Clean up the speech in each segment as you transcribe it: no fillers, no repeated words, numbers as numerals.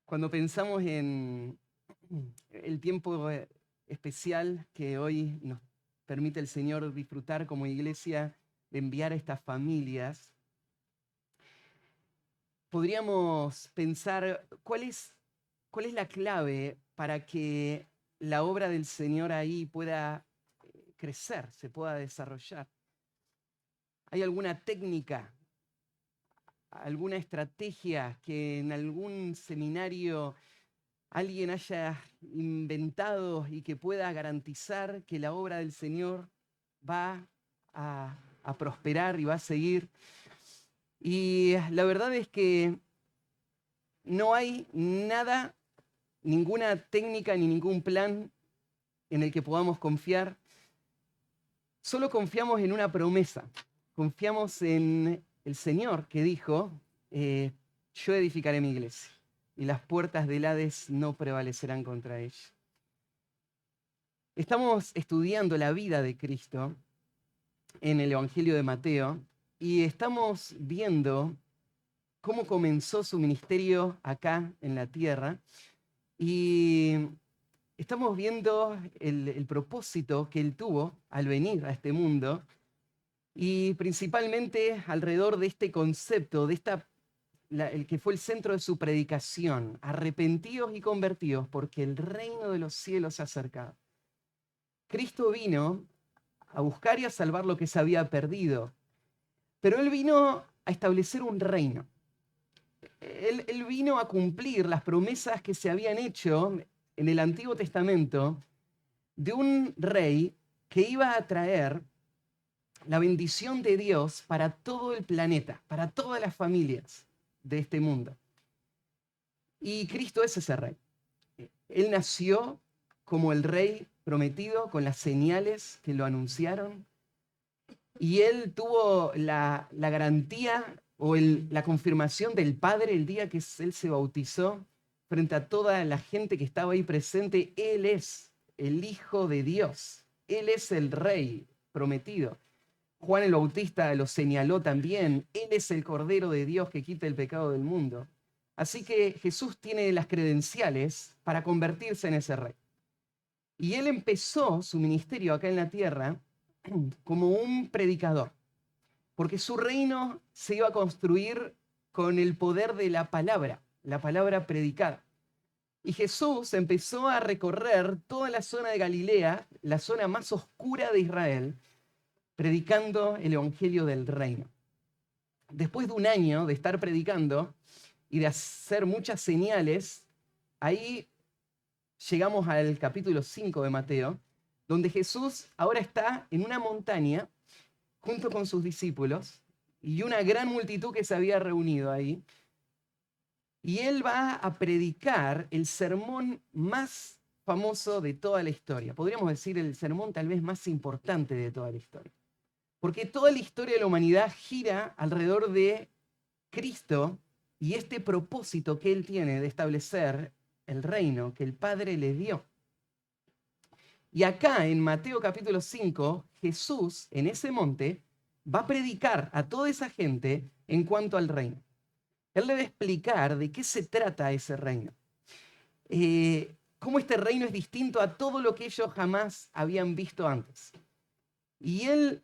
Cuando pensamos en el tiempo especial que hoy nos permite el Señor disfrutar como iglesia, de enviar a estas familias, podríamos pensar cuál es la clave para que la obra del Señor ahí pueda crecer, se pueda desarrollar. ¿Hay alguna técnica, alguna estrategia que en algún seminario alguien haya inventado y que pueda garantizar que la obra del Señor va a prosperar y va a seguir? Y la verdad es que no hay nada, ninguna técnica ni ningún plan en el que podamos confiar. Solo confiamos en una promesa. Confiamos en el Señor que dijo, yo edificaré mi iglesia y las puertas del Hades no prevalecerán contra ella. Estamos estudiando la vida de Cristo en el Evangelio de Mateo y estamos viendo cómo comenzó su ministerio acá en la tierra y estamos viendo el propósito que él tuvo al venir a este mundo y principalmente alrededor de este concepto, de el que fue el centro de su predicación: arrepentidos y convertidos porque el reino de los cielos se ha acercado. Cristo vino a buscar y a salvar lo que se había perdido, pero él vino a establecer un reino. Él vino a cumplir las promesas que se habían hecho en el Antiguo Testamento de un rey que iba a traer la bendición de Dios para todo el planeta, para todas las familias de este mundo. Y Cristo es ese rey. Él nació como el rey prometido, con las señales que lo anunciaron, y él tuvo la garantía o la confirmación del Padre el día que él se bautizó frente a toda la gente que estaba ahí presente. Él es el Hijo de Dios, él es el rey prometido. Juan el Bautista lo señaló también: él es el Cordero de Dios que quita el pecado del mundo. Así que Jesús tiene las credenciales para convertirse en ese rey. Y él empezó su ministerio acá en la tierra como un predicador, porque su reino se iba a construir con el poder de la palabra predicada. Y Jesús empezó a recorrer toda la zona de Galilea, la zona más oscura de Israel, predicando el evangelio del reino. Después de un año de estar predicando y de hacer muchas señales, ahí llegamos al capítulo 5 de Mateo, donde Jesús ahora está en una montaña junto con sus discípulos y una gran multitud que se había reunido ahí. Y él va a predicar el sermón más famoso de toda la historia. Podríamos decir el sermón tal vez más importante de toda la historia. Porque toda la historia de la humanidad gira alrededor de Cristo y este propósito que él tiene de establecer el reino que el Padre le dio. Y acá en Mateo capítulo 5, Jesús en ese monte va a predicar a toda esa gente en cuanto al reino. Él le va a explicar de qué se trata ese reino. Cómo este reino es distinto a todo lo que ellos jamás habían visto antes. Y él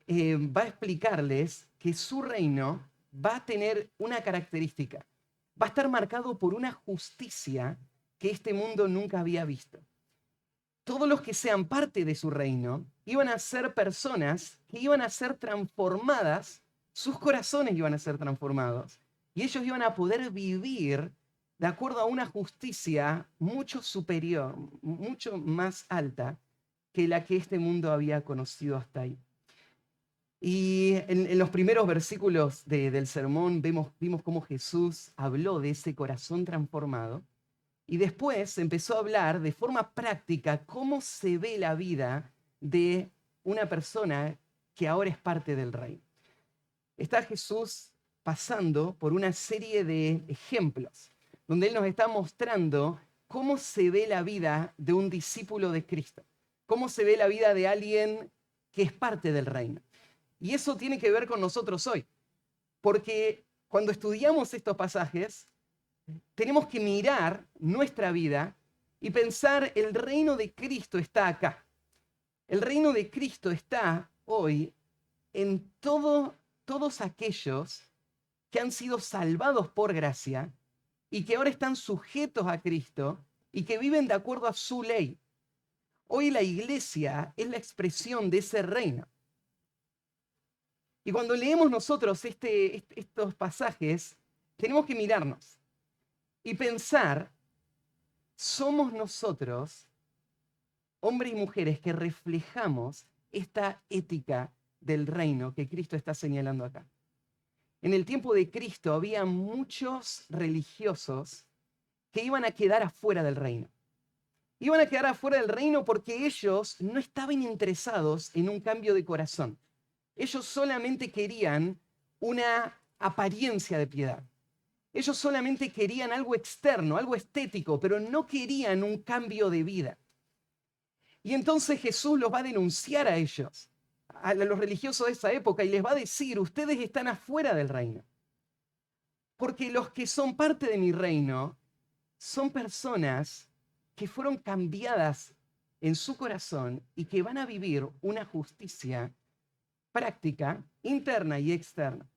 va a explicarles que su reino va a tener una característica. Va a estar marcado por una justicia que este mundo nunca había visto. Todos los que sean parte de su reino iban a ser personas que iban a ser transformadas, sus corazones iban a ser transformados y ellos iban a poder vivir de acuerdo a una justicia mucho superior, mucho más alta que la que este mundo había conocido hasta ahí. Y en los primeros versículos del sermón vimos cómo Jesús habló de ese corazón transformado. Y después empezó a hablar de forma práctica cómo se ve la vida de una persona que ahora es parte del reino. Está Jesús pasando por una serie de ejemplos, donde Él nos está mostrando cómo se ve la vida de un discípulo de Cristo, cómo se ve la vida de alguien que es parte del reino. Y eso tiene que ver con nosotros hoy, porque cuando estudiamos estos pasajes, tenemos que mirar nuestra vida y pensar, el reino de Cristo está acá. El reino de Cristo está hoy en todos aquellos que han sido salvados por gracia y que ahora están sujetos a Cristo y que viven de acuerdo a su ley. Hoy la iglesia es la expresión de ese reino. Y cuando leemos nosotros estos pasajes, tenemos que mirarnos y pensar, somos nosotros, hombres y mujeres, que reflejamos esta ética del reino que Cristo está señalando acá. En el tiempo de Cristo había muchos religiosos que iban a quedar afuera del reino. Iban a quedar afuera del reino porque ellos no estaban interesados en un cambio de corazón. Ellos solamente querían una apariencia de piedad. Ellos solamente querían algo externo, algo estético, pero no querían un cambio de vida. Y entonces Jesús los va a denunciar a ellos, a los religiosos de esa época, y les va a decir, ustedes están afuera del reino. Porque los que son parte de mi reino son personas que fueron cambiadas en su corazón y que van a vivir una justicia práctica, interna y externa.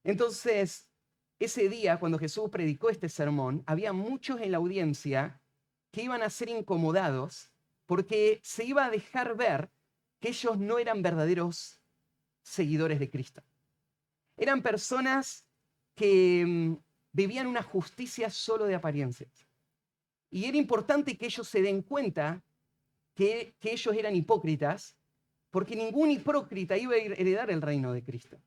Entonces, ese día, cuando Jesús predicó este sermón, había muchos en la audiencia que iban a ser incomodados porque se iba a dejar ver que ellos no eran verdaderos seguidores de Cristo. Eran personas que vivían una justicia solo de apariencias. Y era importante que ellos se den cuenta que ellos eran hipócritas, porque ningún hipócrita iba a heredar el reino de Cristo.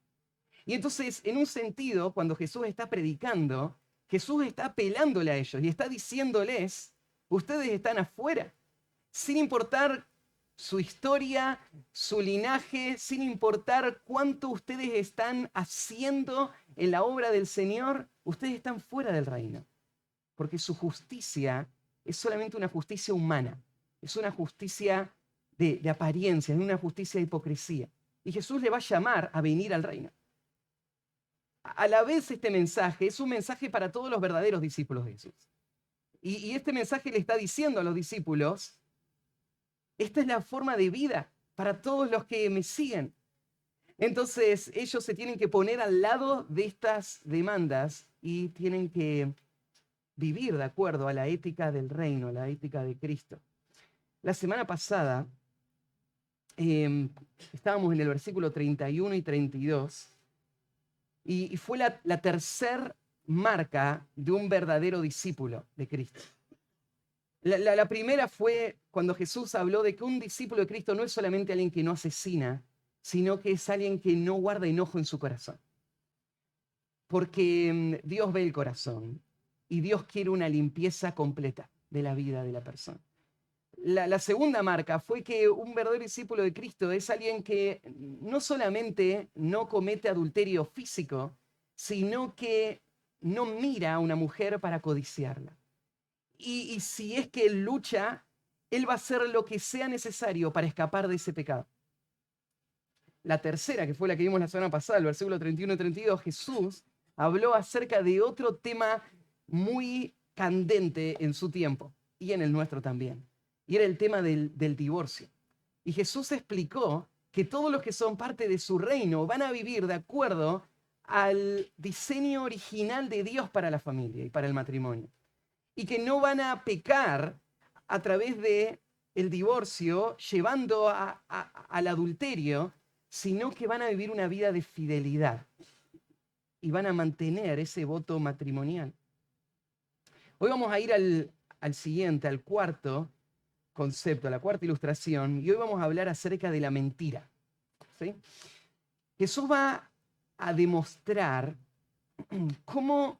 Y entonces, en un sentido, cuando Jesús está predicando, Jesús está apelándole a ellos y está diciéndoles, ustedes están afuera, sin importar su historia, su linaje, sin importar cuánto ustedes están haciendo en la obra del Señor, ustedes están fuera del reino. Porque su justicia es solamente una justicia humana, es una justicia de apariencia, es una justicia de hipocresía. Y Jesús le va a llamar a venir al reino. A la vez este mensaje es un mensaje para todos los verdaderos discípulos de Jesús. Y este mensaje le está diciendo a los discípulos, esta es la forma de vida para todos los que me siguen. Entonces ellos se tienen que poner al lado de estas demandas y tienen que vivir de acuerdo a la ética del reino, a la ética de Cristo. La semana pasada estábamos en el versículo 31 y 32 y fue la tercera marca de un verdadero discípulo de Cristo. La primera fue cuando Jesús habló de que un discípulo de Cristo no es solamente alguien que no asesina, sino que es alguien que no guarda enojo en su corazón. Porque Dios ve el corazón y Dios quiere una limpieza completa de la vida de la persona. La segunda marca fue que un verdadero discípulo de Cristo es alguien que no solamente no comete adulterio físico, sino que no mira a una mujer para codiciarla. Y si es que él lucha, él va a hacer lo que sea necesario para escapar de ese pecado. La tercera, que fue la que vimos la semana pasada, el versículo 31 y 32, Jesús habló acerca de otro tema muy candente en su tiempo y en el nuestro también. Y era el tema del divorcio. Y Jesús explicó que todos los que son parte de su reino van a vivir de acuerdo al diseño original de Dios para la familia y para el matrimonio. Y que no van a pecar a través del divorcio, llevando al adulterio, sino que van a vivir una vida de fidelidad y van a mantener ese voto matrimonial. Hoy vamos a ir al siguiente, al cuarto concepto, a la cuarta ilustración, y hoy vamos a hablar acerca de la mentira. ¿Sí? Jesús va a demostrar cómo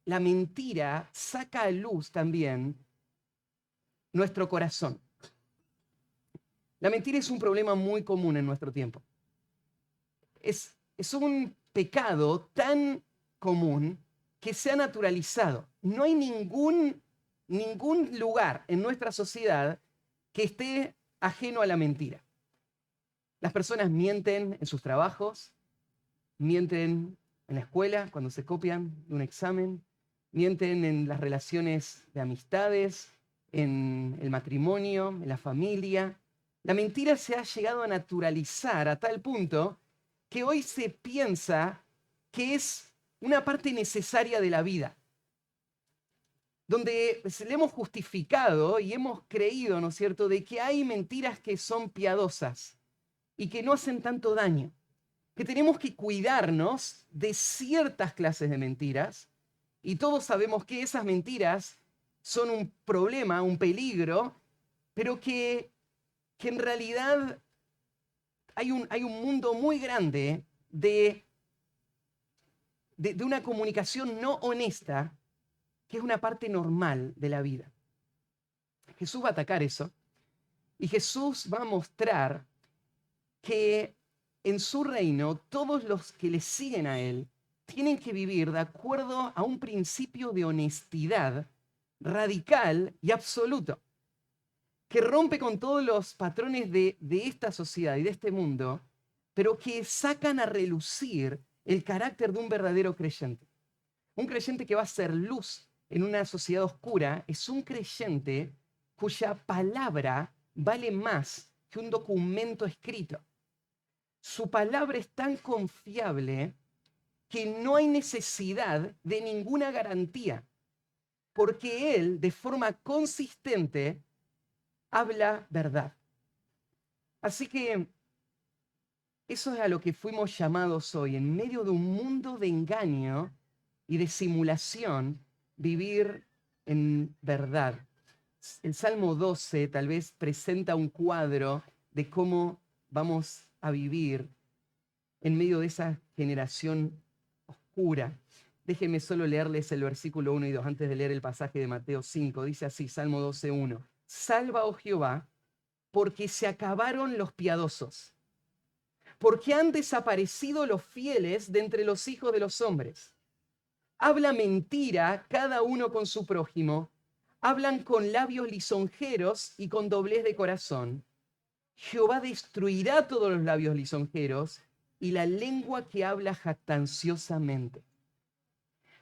la mentira saca a luz también nuestro corazón. La mentira es un problema muy común en nuestro tiempo. Es un pecado tan común que se ha naturalizado. No hay ningún ningún lugar en nuestra sociedad que esté ajeno a la mentira. Las personas mienten en sus trabajos, mienten en la escuela cuando se copian de un examen, mienten en las relaciones de amistades, en el matrimonio, en la familia. La mentira se ha llegado a naturalizar a tal punto que hoy se piensa que es una parte necesaria de la vida, donde le hemos justificado y hemos creído, ¿no es cierto?, de que hay mentiras que son piadosas y que no hacen tanto daño, que tenemos que cuidarnos de ciertas clases de mentiras, y todos sabemos que esas mentiras son un problema, un peligro, pero que en realidad hay un mundo muy grande de una comunicación no honesta, que es una parte normal de la vida. Jesús va a atacar eso, y Jesús va a mostrar que en su reino todos los que le siguen a él tienen que vivir de acuerdo a un principio de honestidad radical y absoluto, que rompe con todos los patrones de esta sociedad y de este mundo, pero que sacan a relucir el carácter de un verdadero creyente. Un creyente que va a ser luz en una sociedad oscura es un creyente cuya palabra vale más que un documento escrito. Su palabra es tan confiable que no hay necesidad de ninguna garantía, porque él, de forma consistente, habla verdad. Así que eso es a lo que fuimos llamados hoy, en medio de un mundo de engaño y de simulación, vivir en verdad. El Salmo 12 tal vez presenta un cuadro de cómo vamos a vivir en medio de esa generación oscura. Déjenme solo leerles el versículo 1 y 2 antes de leer el pasaje de Mateo 5. Dice así, Salmo 12, 1. Salva, oh Jehová, porque se acabaron los piadosos, porque han desaparecido los fieles de entre los hijos de los hombres. Habla mentira cada uno con su prójimo, hablan con labios lisonjeros y con doblez de corazón. Jehová destruirá todos los labios lisonjeros y la lengua que habla jactanciosamente.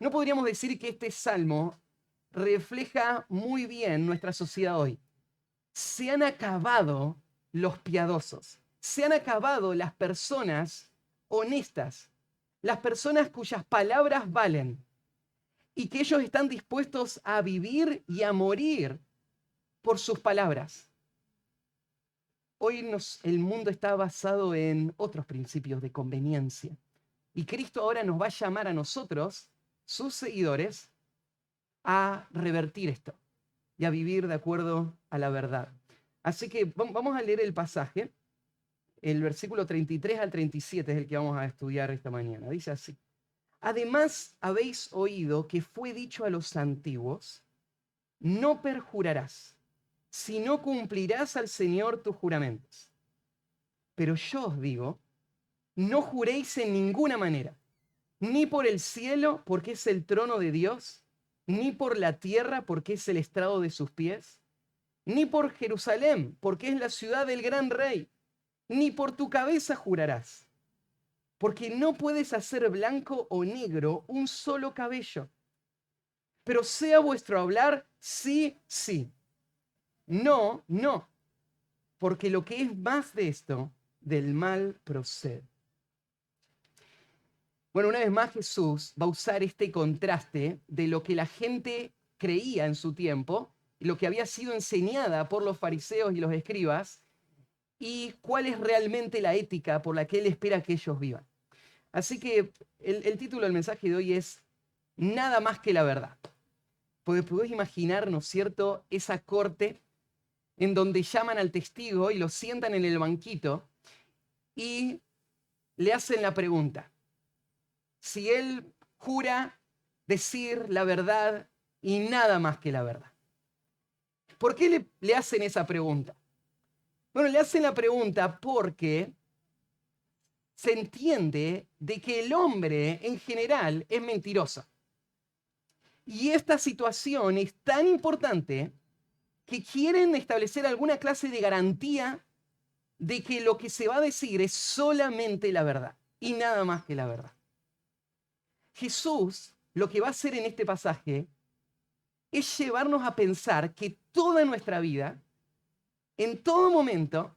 No podríamos decir que este salmo refleja muy bien nuestra sociedad hoy. Se han acabado los piadosos, se han acabado las personas honestas, las personas cuyas palabras valen y que ellos están dispuestos a vivir y a morir por sus palabras. Hoy el mundo está basado en otros principios de conveniencia. Y Cristo ahora nos va a llamar a nosotros, sus seguidores, a revertir esto y a vivir de acuerdo a la verdad. Así que vamos a leer el pasaje. El versículo 33 al 37 es el que vamos a estudiar esta mañana. Dice así. Además habéis oído que fue dicho a los antiguos, no perjurarás, sino cumplirás al Señor tus juramentos. Pero yo os digo, no juréis en ninguna manera, ni por el cielo, porque es el trono de Dios, ni por la tierra, porque es el estrado de sus pies, ni por Jerusalén, porque es la ciudad del gran rey, ni por tu cabeza jurarás, porque no puedes hacer blanco o negro un solo cabello. Pero sea vuestro hablar sí, sí, no, no, porque lo que es más de esto, del mal procede. Bueno, una vez más Jesús va a usar este contraste de lo que la gente creía en su tiempo, lo que había sido enseñada por los fariseos y los escribas, y cuál es realmente la ética por la que Él espera que ellos vivan. Así que el título del mensaje de hoy es Nada más que la verdad. Porque podés imaginar, ¿no es cierto?, esa corte en donde llaman al testigo y lo sientan en el banquito y le hacen la pregunta. Si él jura decir la verdad y nada más que la verdad. ¿Por qué le hacen esa pregunta? Bueno, le hacen la pregunta porque se entiende de que el hombre en general es mentiroso. Y esta situación es tan importante que quieren establecer alguna clase de garantía de que lo que se va a decir es solamente la verdad y nada más que la verdad. Jesús lo que va a hacer en este pasaje es llevarnos a pensar que toda nuestra vida, en todo momento,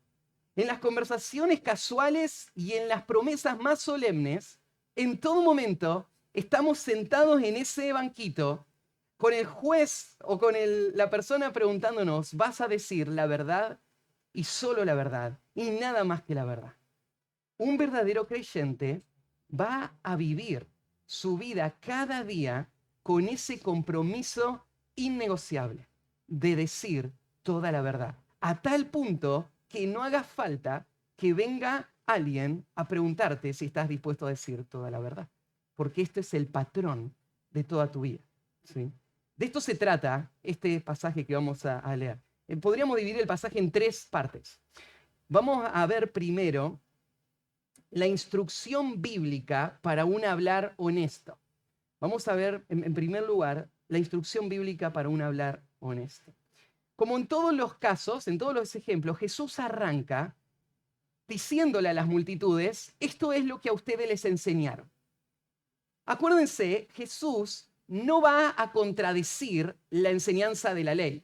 en las conversaciones casuales y en las promesas más solemnes, en todo momento estamos sentados en ese banquito con el juez o con la persona preguntándonos, ¿vas a decir la verdad y solo la verdad y nada más que la verdad? Un verdadero creyente va a vivir su vida cada día con ese compromiso innegociable de decir toda la verdad, a tal punto que no haga falta que venga alguien a preguntarte si estás dispuesto a decir toda la verdad, porque este es el patrón de toda tu vida, ¿sí? De esto se trata este pasaje que vamos a leer. Podríamos dividir el pasaje en tres partes. Vamos a ver primero la instrucción bíblica para un hablar honesto. Vamos a ver, en primer lugar, la instrucción bíblica para un hablar honesto. Como en todos los casos, en todos los ejemplos, Jesús arranca diciéndole a las multitudes, esto es lo que a ustedes les enseñaron. Acuérdense, Jesús no va a contradecir la enseñanza de la ley,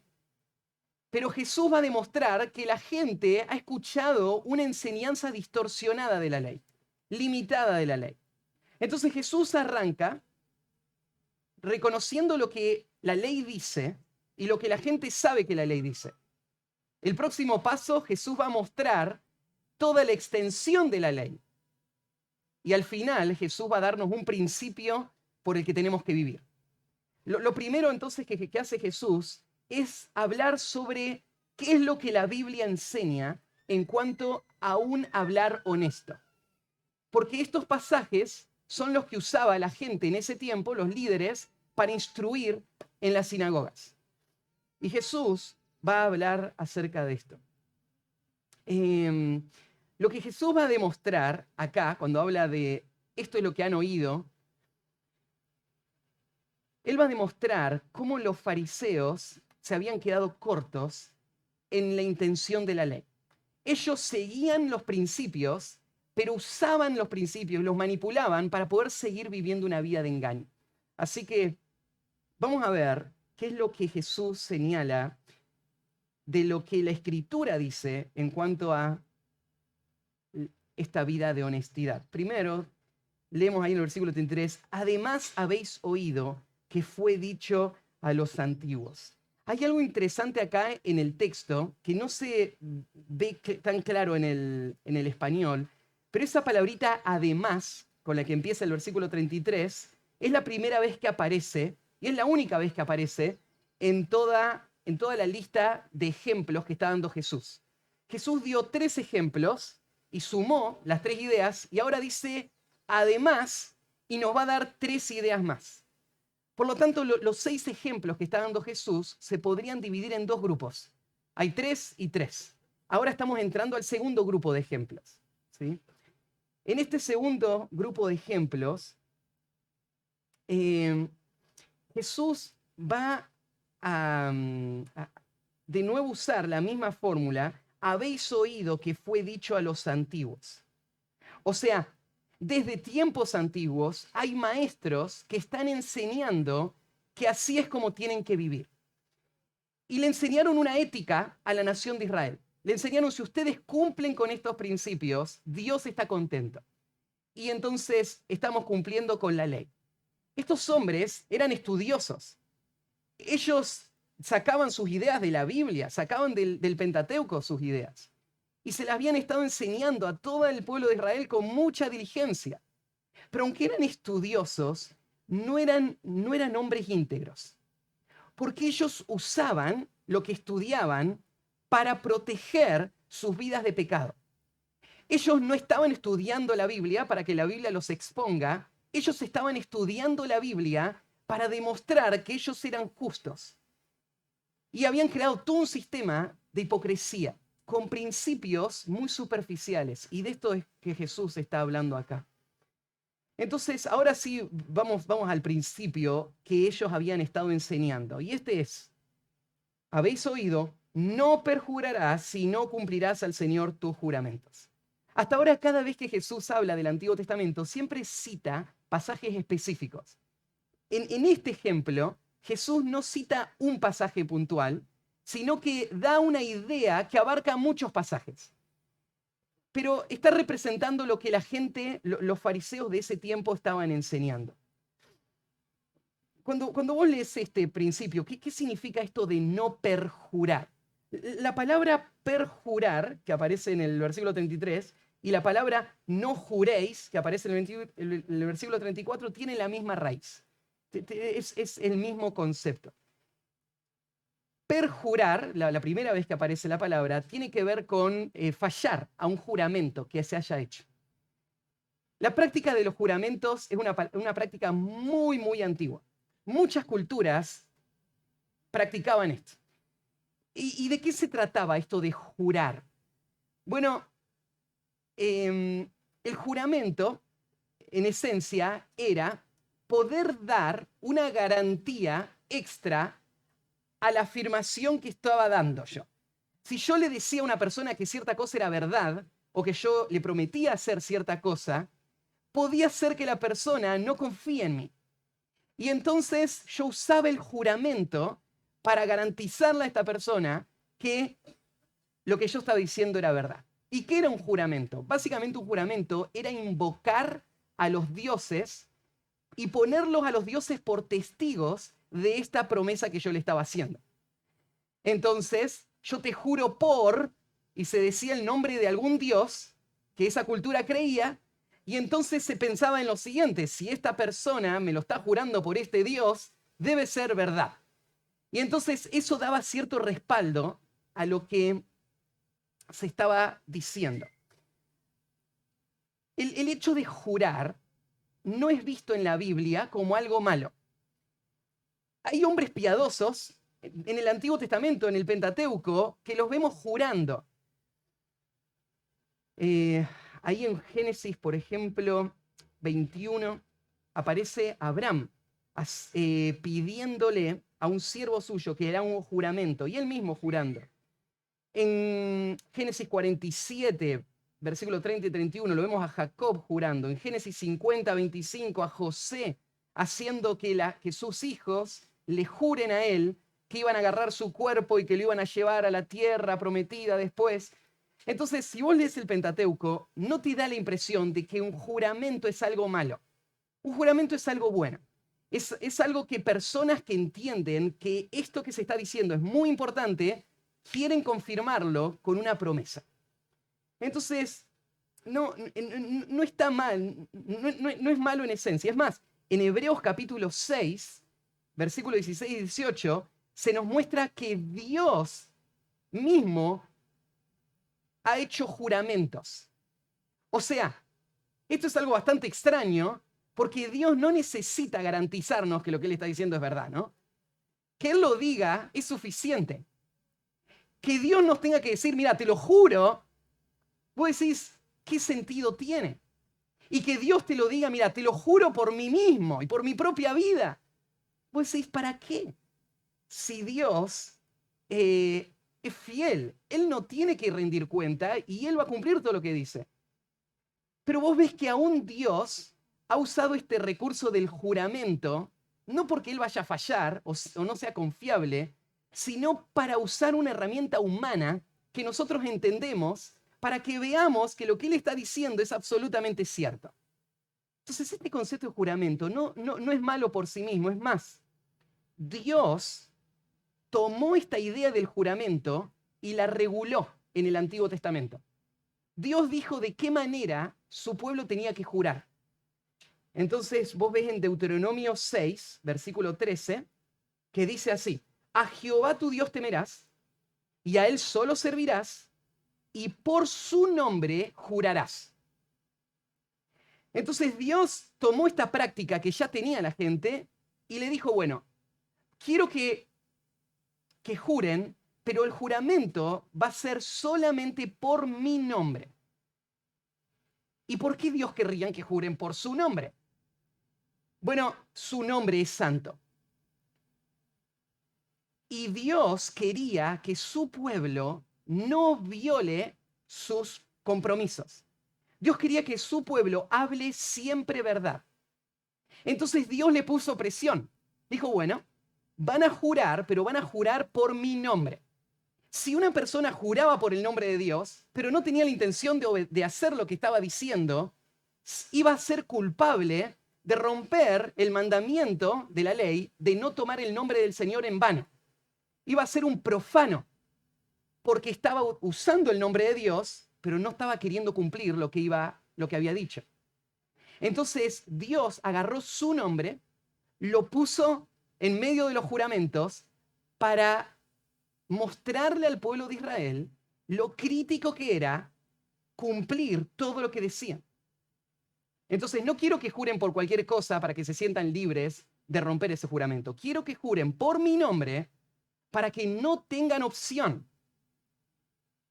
pero Jesús va a demostrar que la gente ha escuchado una enseñanza distorsionada de la ley, limitada de la ley. Entonces Jesús arranca reconociendo lo que la ley dice y lo que la gente sabe que la ley dice. El próximo paso, Jesús va a mostrar toda la extensión de la ley. Y al final, Jesús va a darnos un principio por el que tenemos que vivir. Lo primero entonces que hace Jesús es hablar sobre qué es lo que la Biblia enseña en cuanto a un hablar honesto. Porque estos pasajes son los que usaba la gente en ese tiempo, los líderes, para instruir en las sinagogas. Y Jesús va a hablar acerca de esto. Lo que Jesús va a demostrar acá, cuando habla de esto es lo que han oído, Él va a demostrar cómo los fariseos se habían quedado cortos en la intención de la ley. Ellos seguían los principios, pero usaban los principios, los manipulaban para poder seguir viviendo una vida de engaño. Así que vamos a ver qué es lo que Jesús señala de lo que la Escritura dice en cuanto a esta vida de honestidad. Primero, leemos ahí en el versículo 33, además habéis oído que fue dicho a los antiguos. Hay algo interesante acá en el texto que no se ve tan claro en el español, pero esa palabrita además, con la que empieza el versículo 33, es la primera vez que aparece, y es la única vez que aparece en toda la lista de ejemplos que está dando Jesús. Jesús dio 3 ejemplos y sumó las 3 ideas, y ahora dice además, y nos va a dar 3 ideas más. Por lo tanto, los 6 ejemplos que está dando Jesús se podrían dividir en 2 grupos. Hay 3 y 3. Ahora estamos entrando al segundo grupo de ejemplos, ¿sí? En este segundo grupo de ejemplos, Jesús va a de nuevo usar la misma fórmula, habéis oído que fue dicho a los antiguos. O sea, desde tiempos antiguos hay maestros que están enseñando que así es como tienen que vivir. Y le enseñaron una ética a la nación de Israel. Le enseñaron, si ustedes cumplen con estos principios, Dios está contento. Y entonces estamos cumpliendo con la ley. Estos hombres eran estudiosos. Ellos sacaban sus ideas de la Biblia, sacaban del Pentateuco sus ideas. Y se las habían estado enseñando a todo el pueblo de Israel con mucha diligencia. Pero aunque eran estudiosos, no eran hombres íntegros. Porque ellos usaban lo que estudiaban para proteger sus vidas de pecado. Ellos no estaban estudiando la Biblia para que la Biblia los exponga. Ellos estaban estudiando la Biblia para demostrar que ellos eran justos. Y habían creado todo un sistema de hipocresía con principios muy superficiales. Y de esto es que Jesús está hablando acá. Entonces, ahora sí, vamos al principio que ellos habían estado enseñando. Y este es, habéis oído, no perjurarás si no cumplirás al Señor tus juramentos. Hasta ahora, cada vez que Jesús habla del Antiguo Testamento, siempre cita pasajes específicos. En este ejemplo, Jesús no cita un pasaje puntual, sino que da una idea que abarca muchos pasajes. Pero está representando lo que la gente, los fariseos de ese tiempo estaban enseñando. Cuando vos lees este principio, ¿qué significa esto de no perjurar? La palabra perjurar, que aparece en el versículo 33, y la palabra no juréis, que aparece en el versículo 34, tienen la misma raíz. Es el mismo concepto. Perjurar, la primera vez que aparece la palabra, tiene que ver con fallar a un juramento que se haya hecho. La práctica de los juramentos es una práctica muy, muy antigua. Muchas culturas practicaban esto. ¿Y de qué se trataba esto de jurar? Bueno, el juramento, en esencia, era poder dar una garantía extra a la afirmación que estaba dando yo. Si yo le decía a una persona que cierta cosa era verdad, o que yo le prometía hacer cierta cosa, podía ser que la persona no confíe en mí. Y entonces yo usaba el juramento para garantizarle a esta persona que lo que yo estaba diciendo era verdad. ¿Y qué era un juramento? Básicamente un juramento era invocar a los dioses y ponerlos a los dioses por testigos de esta promesa que yo le estaba haciendo. Entonces, yo te juro por, y se decía el nombre de algún dios que esa cultura creía, y entonces se pensaba en lo siguiente: si esta persona me lo está jurando por este dios, debe ser verdad. Y entonces eso daba cierto respaldo a lo que se estaba diciendo. El hecho de jurar no es visto en la Biblia como algo malo. Hay hombres piadosos en el Antiguo Testamento, en el Pentateuco, que los vemos jurando. Ahí en Génesis, por ejemplo, 21, aparece Abraham pidiéndole a un siervo suyo que era un juramento, y él mismo jurando. En Génesis 47, versículo 30 y 31, lo vemos a Jacob jurando. En Génesis 50, 25, a José haciendo que sus hijos le juren a él que iban a agarrar su cuerpo y que lo iban a llevar a la tierra prometida después. Entonces, si vos lees el Pentateuco, no te da la impresión de que un juramento es algo malo. Un juramento es algo bueno. Es algo que personas que entienden que esto que se está diciendo es muy importante, quieren confirmarlo con una promesa. Entonces, no está mal, no es malo en esencia. Es más, en Hebreos capítulo 6, versículos 16 y 18, se nos muestra que Dios mismo ha hecho juramentos. O sea, esto es algo bastante extraño, porque Dios no necesita garantizarnos que lo que Él está diciendo es verdad, ¿no? Que Él lo diga es suficiente. Que Dios nos tenga que decir, mira, te lo juro, vos decís, ¿qué sentido tiene? Y que Dios te lo diga, mira, te lo juro por mí mismo y por mi propia vida. Vos decís, ¿para qué? Si Dios es fiel, Él no tiene que rendir cuenta y Él va a cumplir todo lo que dice. Pero vos ves que aún Dios ha usado este recurso del juramento, no porque Él vaya a fallar o no sea confiable, sino para usar una herramienta humana que nosotros entendemos para que veamos que lo que Él está diciendo es absolutamente cierto. Entonces, este concepto de juramento no es malo por sí mismo, es más, Dios tomó esta idea del juramento y la reguló en el Antiguo Testamento. Dios dijo de qué manera su pueblo tenía que jurar. Entonces vos ves en Deuteronomio 6, versículo 13, que dice así: a Jehová tu Dios temerás, y a él solo servirás, y por su nombre jurarás. Entonces Dios tomó esta práctica que ya tenía la gente y le dijo, bueno, quiero que juren, pero el juramento va a ser solamente por mi nombre. ¿Y por qué Dios querrían que juren por su nombre? Bueno, su nombre es santo. Y Dios quería que su pueblo no viole sus compromisos. Dios quería que su pueblo hable siempre verdad. Entonces Dios le puso presión. Dijo, bueno, van a jurar, pero van a jurar por mi nombre. Si una persona juraba por el nombre de Dios, pero no tenía la intención de hacer lo que estaba diciendo, iba a ser culpable de romper el mandamiento de la ley de no tomar el nombre del Señor en vano. Iba a ser un profano, porque estaba usando el nombre de Dios, pero no estaba queriendo cumplir lo que había dicho. Entonces Dios agarró su nombre, lo puso en medio de los juramentos para mostrarle al pueblo de Israel lo crítico que era cumplir todo lo que decían. Entonces no quiero que juren por cualquier cosa para que se sientan libres de romper ese juramento. Quiero que juren por mi nombre para que no tengan opción.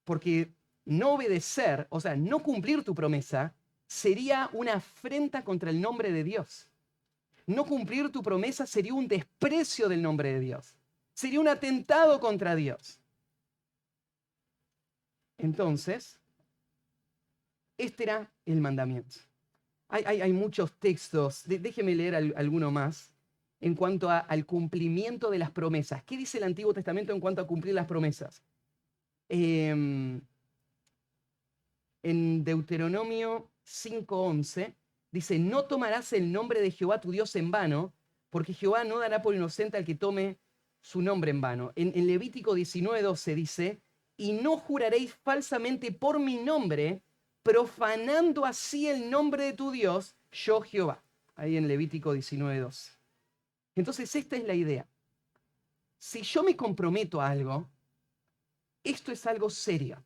Porque no obedecer, o sea, no cumplir tu promesa, sería una afrenta contra el nombre de Dios. No cumplir tu promesa sería un desprecio del nombre de Dios. Sería un atentado contra Dios. Entonces, este era el mandamiento. Hay muchos textos, déjeme leer alguno más, en cuanto al cumplimiento de las promesas. ¿Qué dice el Antiguo Testamento en cuanto a cumplir las promesas? En Deuteronomio 5:11 dice, no tomarás el nombre de Jehová tu Dios en vano, porque Jehová no dará por inocente al que tome su nombre en vano. En Levítico 19:12 dice, y no juraréis falsamente por mi nombre, profanando así el nombre de tu Dios, yo Jehová. Ahí en Levítico 19:12. Entonces esta es la idea. Si yo me comprometo a algo, esto es algo serio.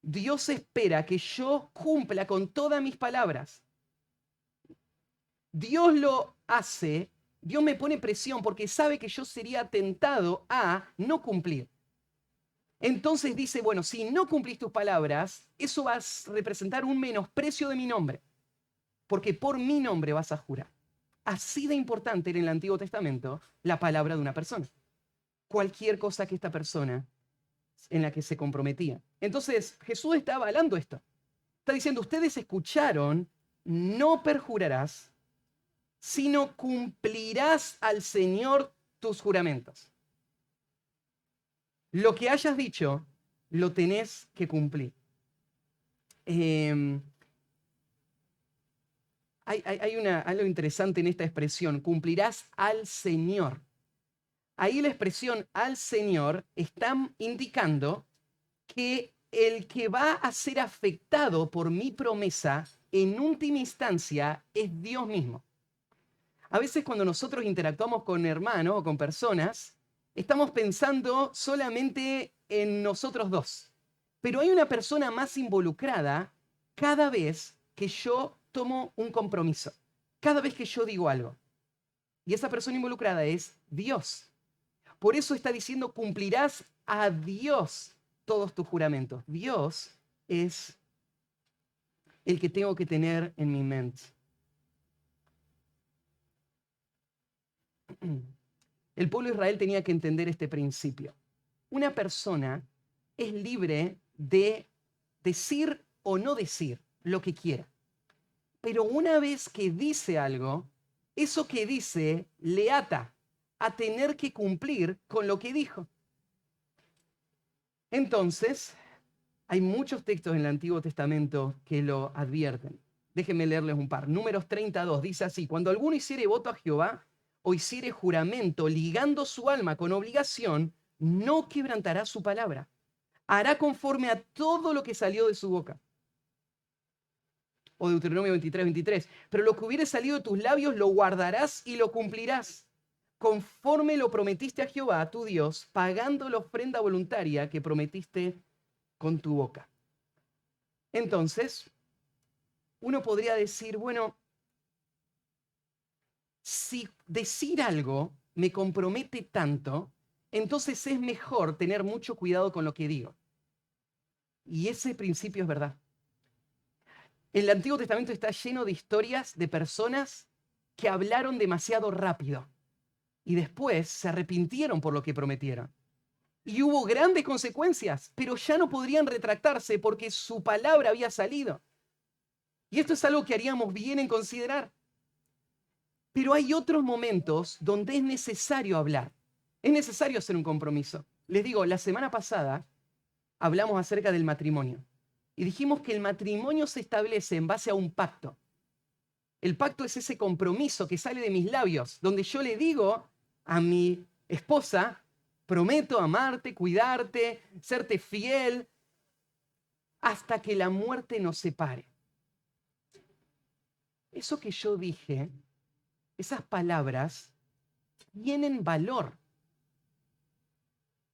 Dios espera que yo cumpla con todas mis palabras. Dios lo hace, Dios me pone presión porque sabe que yo sería tentado a no cumplir. Entonces dice, bueno, si no cumplís tus palabras, eso va a representar un menosprecio de mi nombre, porque por mi nombre vas a jurar. Así de importante era en el Antiguo Testamento la palabra de una persona. Cualquier cosa que esta persona en la que se comprometía. Entonces Jesús está avalando esto. Está diciendo, ustedes escucharon, no perjurarás, sino cumplirás al Señor tus juramentos. Lo que hayas dicho, lo tenés que cumplir. Hay algo interesante en esta expresión, cumplirás al Señor. Ahí la expresión al Señor está indicando que el que va a ser afectado por mi promesa en última instancia es Dios mismo. A veces cuando nosotros interactuamos con hermanos o con personas, estamos pensando solamente en nosotros dos. Pero hay una persona más involucrada cada vez que yo tomo un compromiso, cada vez que yo digo algo. Y esa persona involucrada es Dios. Por eso está diciendo, cumplirás a Dios todos tus juramentos. Dios es el que tengo que tener en mi mente. El pueblo de Israel tenía que entender este principio. Una persona es libre de decir o no decir lo que quiera. Pero una vez que dice algo, eso que dice le ata a tener que cumplir con lo que dijo. Entonces, hay muchos textos en el Antiguo Testamento que lo advierten. Déjenme leerles un par. Números 32 dice así, cuando alguno hiciere voto a Jehová o hiciere juramento ligando su alma con obligación, no quebrantará su palabra. Hará conforme a todo lo que salió de su boca. O Deuteronomio 23:23. Pero lo que hubiere salido de tus labios lo guardarás y lo cumplirás, conforme lo prometiste a Jehová, tu Dios, pagando la ofrenda voluntaria que prometiste con tu boca. Entonces, uno podría decir, bueno, si decir algo me compromete tanto, entonces es mejor tener mucho cuidado con lo que digo. Y ese principio es verdad. El Antiguo Testamento está lleno de historias de personas que hablaron demasiado rápido y después se arrepintieron por lo que prometieron. Y hubo grandes consecuencias, pero ya no podrían retractarse porque su palabra había salido. Y esto es algo que haríamos bien en considerar. Pero hay otros momentos donde es necesario hablar. Es necesario hacer un compromiso. Les digo, la semana pasada hablamos acerca del matrimonio. Y dijimos que el matrimonio se establece en base a un pacto. El pacto es ese compromiso que sale de mis labios, donde yo le digo a mi esposa, prometo amarte, cuidarte, serte fiel, hasta que la muerte nos separe. Eso que yo dije, esas palabras, tienen valor.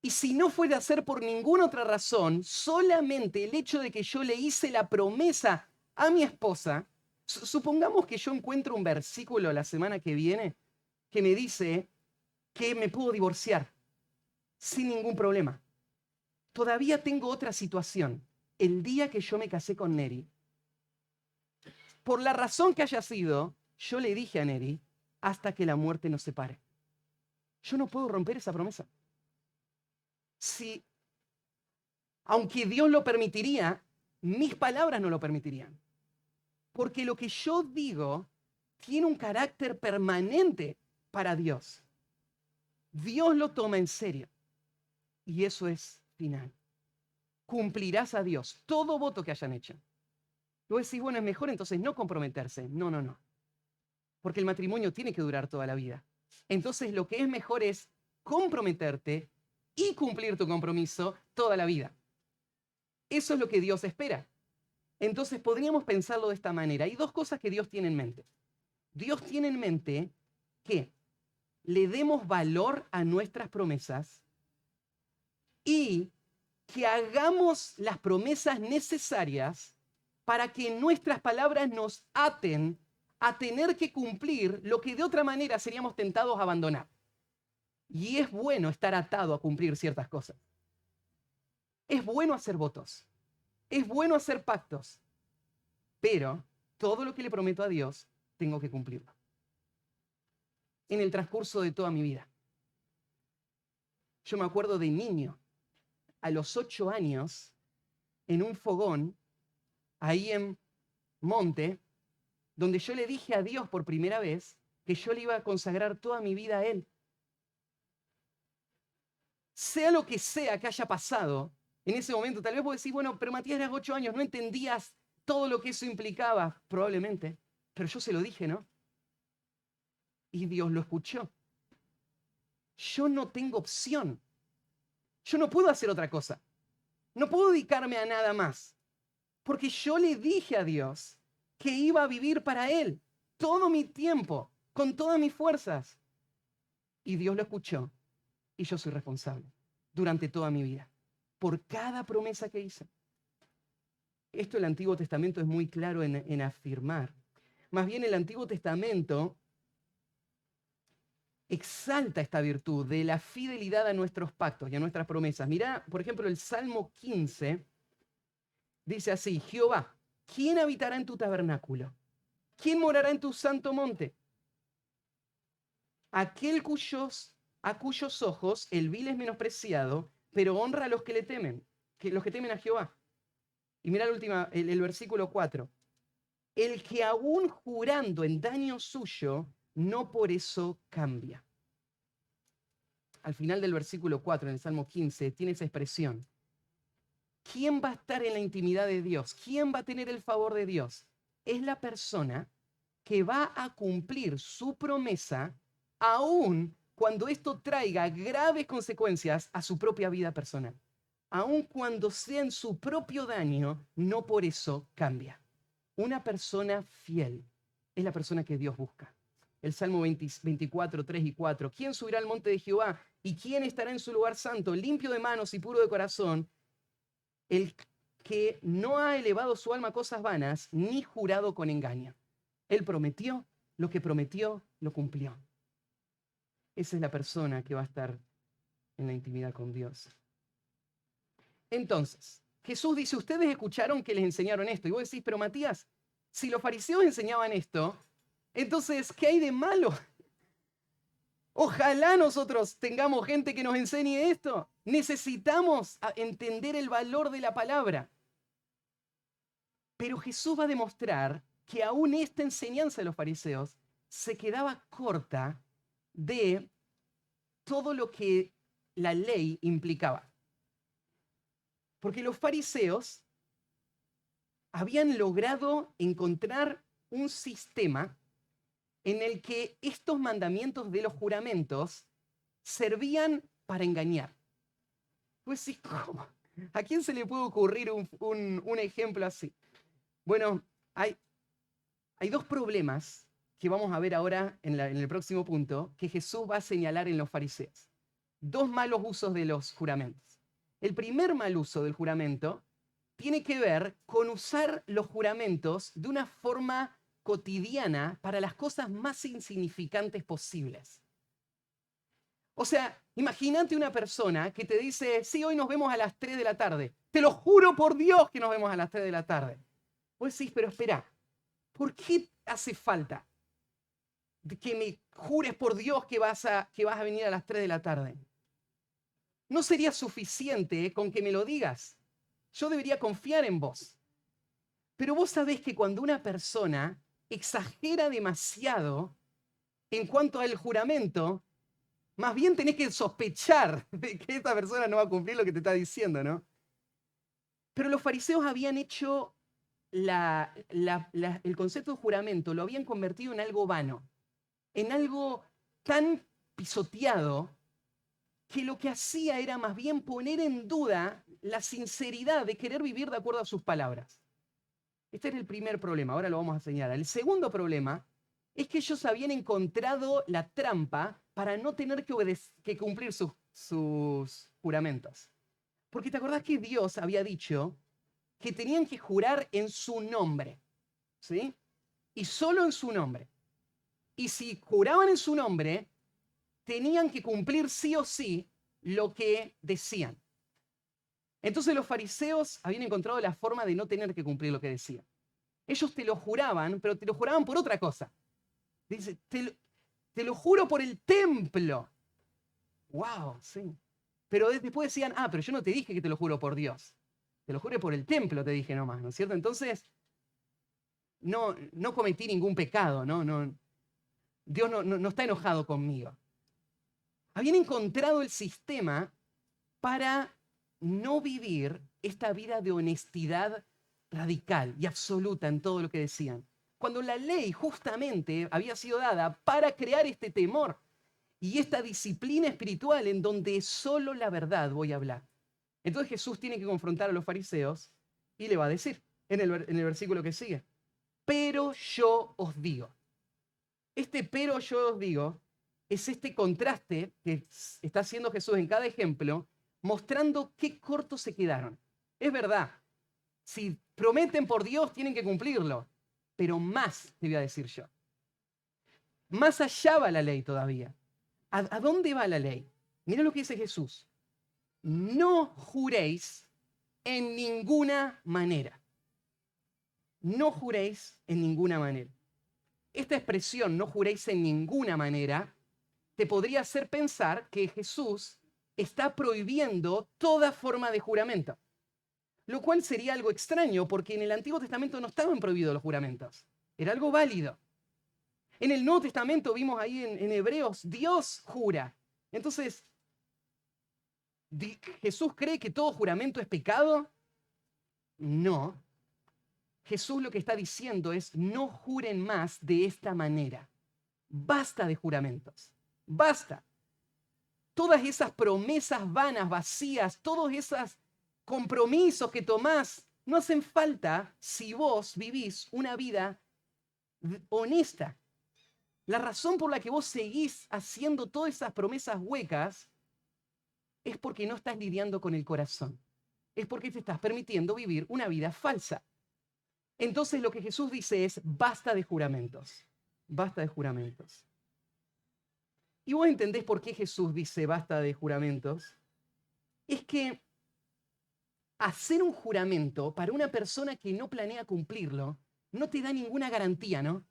Y si no fuera a ser por ninguna otra razón, solamente el hecho de que yo le hice la promesa a mi esposa, supongamos que yo encuentro un versículo la semana que viene que me dice que me puedo divorciar sin ningún problema. Todavía tengo otra situación. El día que yo me casé con Neri, por la razón que haya sido, yo le dije a Neri, hasta que la muerte nos separe. Yo no puedo romper esa promesa. Si, aunque Dios lo permitiría, mis palabras no lo permitirían. Porque lo que yo digo tiene un carácter permanente para Dios. Dios lo toma en serio. Y eso es final. Cumplirás a Dios todo voto que hayan hecho. Luego decís, bueno, es mejor entonces no comprometerse. No, no, no. Porque el matrimonio tiene que durar toda la vida. Entonces lo que es mejor es comprometerte y cumplir tu compromiso toda la vida. Eso es lo que Dios espera. Entonces podríamos pensarlo de esta manera. Hay dos cosas que Dios tiene en mente. Dios tiene en mente que le demos valor a nuestras promesas y que hagamos las promesas necesarias para que nuestras palabras nos aten a tener que cumplir lo que de otra manera seríamos tentados a abandonar. Y es bueno estar atado a cumplir ciertas cosas. Es bueno hacer votos. Es bueno hacer pactos. Pero todo lo que le prometo a Dios, tengo que cumplirlo. En el transcurso de toda mi vida. Yo me acuerdo de niño, a los 8 años, en un fogón, ahí en Monte, donde yo le dije a Dios por primera vez que yo le iba a consagrar toda mi vida a Él. Sea lo que sea que haya pasado en ese momento, tal vez vos decís, bueno, pero Matías, eras 8 años, no entendías todo lo que eso implicaba, probablemente, pero yo se lo dije, ¿no? Y Dios lo escuchó. Yo no tengo opción. Yo no puedo hacer otra cosa. No puedo dedicarme a nada más. Porque yo le dije a Dios que iba a vivir para Él todo mi tiempo, con todas mis fuerzas. Y Dios lo escuchó. Y yo soy responsable durante toda mi vida. Por cada promesa que hice. Esto el Antiguo Testamento es muy claro en afirmar. Más bien el Antiguo Testamento exalta esta virtud de la fidelidad a nuestros pactos y a nuestras promesas. Mirá, por ejemplo, el Salmo 15 dice así: Jehová, ¿quién habitará en tu tabernáculo? ¿Quién morará en tu santo monte? Aquel a cuyos ojos el vil es menospreciado, pero honra a los que le temen, los que temen a Jehová. Y mirá el versículo 4. El que aún jurando en daño suyo, no por eso cambia. Al final del versículo 4, en el Salmo 15, tiene esa expresión. ¿Quién va a estar en la intimidad de Dios? ¿Quién va a tener el favor de Dios? Es la persona que va a cumplir su promesa aun cuando esto traiga graves consecuencias a su propia vida personal. Aun cuando sea en su propio daño, no por eso cambia. Una persona fiel es la persona que Dios busca. El Salmo 24, 3 y 4. ¿Quién subirá al monte de Jehová? ¿Y quién estará en su lugar santo? Limpio de manos y puro de corazón. El que no ha elevado su alma a cosas vanas, ni jurado con engaño. Él prometió, lo que prometió, lo cumplió. Esa es la persona que va a estar en la intimidad con Dios. Entonces, Jesús dice, ustedes escucharon que les enseñaron esto. Y vos decís, pero Matías, si los fariseos enseñaban esto, Entonces, ¿qué hay de malo? Ojalá nosotros tengamos gente que nos enseñe esto. Necesitamos entender el valor de la palabra. Pero Jesús va a demostrar que aún esta enseñanza de los fariseos se quedaba corta de todo lo que la ley implicaba. Porque los fariseos habían logrado encontrar un sistema en el que estos mandamientos de los juramentos servían para engañar. Pues sí, ¿cómo? ¿A quién se le puede ocurrir un ejemplo así? Bueno, hay dos problemas que vamos a ver ahora en el próximo punto que Jesús va a señalar en los fariseos. Dos malos usos de los juramentos. El primer mal uso del juramento tiene que ver con usar los juramentos de una forma cotidiana para las cosas más insignificantes posibles. O sea, imagínate una persona que te dice, sí, hoy nos vemos a las 3 de la tarde. Te lo juro por Dios que nos vemos a las 3 de la tarde. Pues sí, pero espera, ¿por qué hace falta que me jures por Dios que vas a venir a las 3 de la tarde? ¿No sería suficiente con que me lo digas? Yo debería confiar en vos. Pero vos sabés que cuando una persona exagera demasiado en cuanto al juramento, más bien tenés que sospechar de que esta persona no va a cumplir lo que te está diciendo, ¿no? Pero los fariseos habían hecho el concepto de juramento, lo habían convertido en algo vano, en algo tan pisoteado que lo que hacía era más bien poner en duda la sinceridad de querer vivir de acuerdo a sus palabras. Este era el primer problema, ahora lo vamos a señalar. El segundo problema es que ellos habían encontrado la trampa para no tener que cumplir sus juramentos. Porque te acordás que Dios había dicho que tenían que jurar en su nombre, ¿sí? Y solo en su nombre. Y si juraban en su nombre, tenían que cumplir sí o sí lo que decían. Entonces los fariseos habían encontrado la forma de no tener que cumplir lo que decían. Ellos te lo juraban, pero te lo juraban por otra cosa. Dice, te lo juro por el templo. ¡Wow! Sí. Pero después decían, pero yo no te dije que te lo juro por Dios. Te lo juré por el templo, te dije nomás, ¿no es cierto? Entonces, no cometí ningún pecado, ¿no? Dios no está enojado conmigo. Habían encontrado el sistema para no vivir esta vida de honestidad radical y absoluta en todo lo que decían. Cuando la ley justamente había sido dada para crear este temor y esta disciplina espiritual en donde solo la verdad voy a hablar. Entonces Jesús tiene que confrontar a los fariseos y le va a decir en el versículo que sigue, pero yo os digo. Este pero yo os digo es este contraste que está haciendo Jesús en cada ejemplo, mostrando qué cortos se quedaron. Es verdad, si prometen por Dios tienen que cumplirlo, pero más te voy a decir yo. Más allá va la ley todavía. ¿A dónde va la ley? Mira lo que dice Jesús. No juréis en ninguna manera. No juréis en ninguna manera. Esta expresión, no juréis en ninguna manera, te podría hacer pensar que Jesús está prohibiendo toda forma de juramento. Lo cual sería algo extraño porque en el Antiguo Testamento no estaban prohibidos los juramentos. Era algo válido. En el Nuevo Testamento vimos ahí en Hebreos, Dios jura. Entonces, ¿Jesús cree que todo juramento es pecado? No. Jesús lo que está diciendo es, no juren más de esta manera. Basta de juramentos. Basta. Todas esas promesas vanas, vacías, todos esos compromisos que tomás, no hacen falta si vos vivís una vida honesta. La razón por la que vos seguís haciendo todas esas promesas huecas es porque no estás lidiando con el corazón. Es porque te estás permitiendo vivir una vida falsa. Entonces lo que Jesús dice es, basta de juramentos. Basta de juramentos. Y vos entendés por qué Jesús dice basta de juramentos. Es que hacer un juramento para una persona que no planea cumplirlo no te da ninguna garantía, ¿no?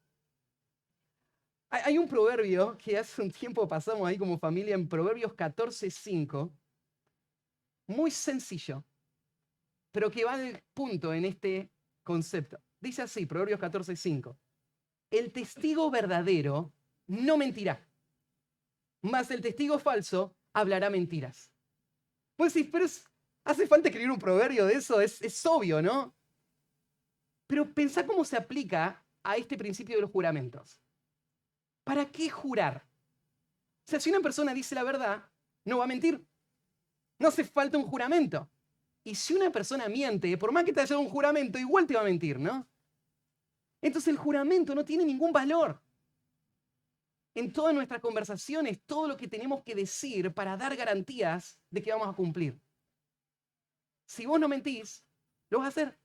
Hay un proverbio que hace un tiempo pasamos ahí como familia en Proverbios 14:5, muy sencillo, pero que va al punto en este concepto. Dice así, Proverbios 14:5. El testigo verdadero no mentirá, mas el testigo falso hablará mentiras. Pues sí, pero hace falta escribir un proverbio de eso, es obvio, ¿no? Pero pensá cómo se aplica a este principio de los juramentos. ¿Para qué jurar? O sea, si una persona dice la verdad, no va a mentir. No hace falta un juramento. Y si una persona miente, por más que te haya dado un juramento, igual te va a mentir, ¿no? Entonces el juramento no tiene ningún valor. En todas nuestras conversaciones, todo lo que tenemos que decir para dar garantías de que vamos a cumplir. Si vos no mentís, lo vas a hacer.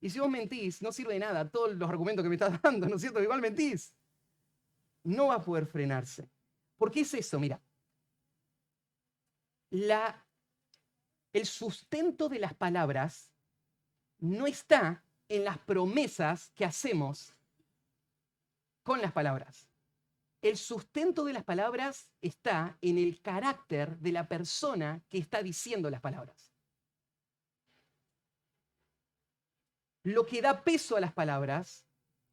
Y si vos mentís, no sirve de nada todos los argumentos que me estás dando, ¿no es cierto? Igual mentís. No va a poder frenarse. ¿Por qué es eso? Mira, el sustento de las palabras no está en las promesas que hacemos con las palabras. El sustento de las palabras está en el carácter de la persona que está diciendo las palabras. Lo que da peso a las palabras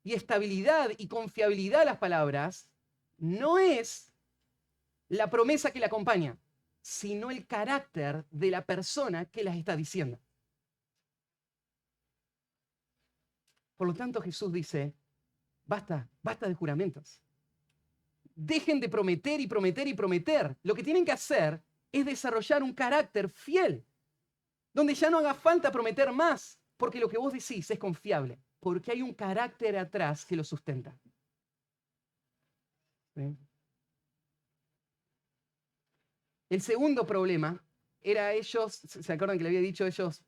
y estabilidad y confiabilidad a las palabras no es la promesa que la acompaña, sino el carácter de la persona que las está diciendo. Por lo tanto, Jesús dice, basta de juramentos. Dejen de prometer y prometer y prometer. Lo que tienen que hacer es desarrollar un carácter fiel, donde ya no haga falta prometer más, porque lo que vos decís es confiable, porque hay un carácter atrás que lo sustenta. ¿Sí? El segundo problema era ellos, ¿se acuerdan que le había dicho? Ellos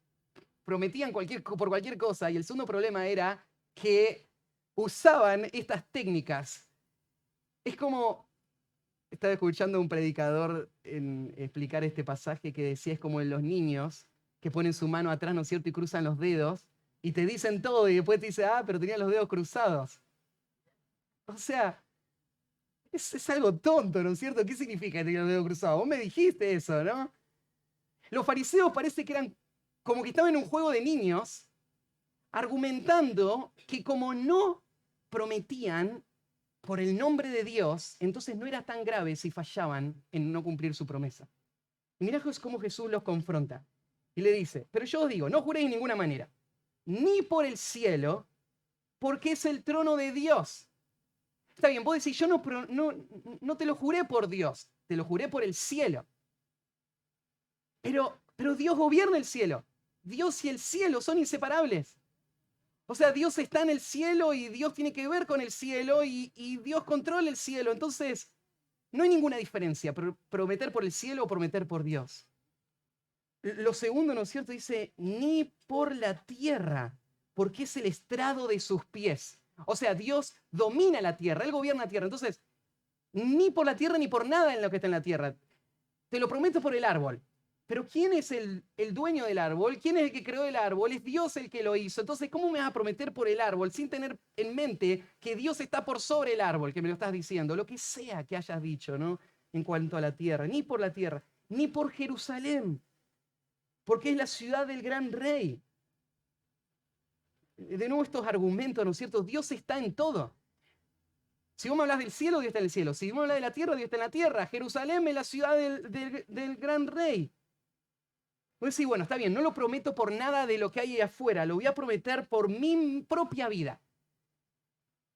prometían por cualquier cosa, y el segundo problema era que usaban estas técnicas. Es como, estaba escuchando a un predicador explicar este pasaje que decía, es como en los niños que ponen su mano atrás, ¿no es cierto?, y cruzan los dedos, y te dicen todo, y después te dicen, pero tenían los dedos cruzados. O sea, es algo tonto, ¿no es cierto? ¿Qué significa que tenían los dedos cruzados? Vos me dijiste eso, ¿no? Los fariseos parece que eran como que estaban en un juego de niños, argumentando que como no prometían por el nombre de Dios, entonces no era tan grave si fallaban en no cumplir su promesa. Y mirá cómo Jesús los confronta. Y le dice, pero yo os digo, no juréis de ninguna manera, ni por el cielo, porque es el trono de Dios. Está bien, vos decís, yo no te lo juré por Dios, te lo juré por el cielo. Pero Dios gobierna el cielo. Dios y el cielo son inseparables. O sea, Dios está en el cielo y Dios tiene que ver con el cielo y Dios controla el cielo. Entonces, no hay ninguna diferencia, prometer por el cielo o prometer por Dios. Lo segundo, ¿no es cierto? Dice, ni por la tierra, porque es el estrado de sus pies. O sea, Dios domina la tierra, Él gobierna la tierra. Entonces, ni por la tierra ni por nada en lo que está en la tierra. Te lo prometo por el árbol. Pero ¿quién es el dueño del árbol? ¿Quién es el que creó el árbol? Es Dios el que lo hizo. Entonces, ¿cómo me vas a prometer por el árbol sin tener en mente que Dios está por sobre el árbol, que me lo estás diciendo? Lo que sea que hayas dicho, ¿no? En cuanto a la tierra. Ni por la tierra, ni por Jerusalén. Porque es la ciudad del gran rey. De nuevo estos argumentos, ¿no es cierto? Dios está en todo. Si vos me hablas del cielo, Dios está en el cielo. Si vos me hablas de la tierra, Dios está en la tierra. Jerusalén es la ciudad del gran rey. Pues sí, bueno, está bien, no lo prometo por nada de lo que hay ahí afuera, lo voy a prometer por mi propia vida.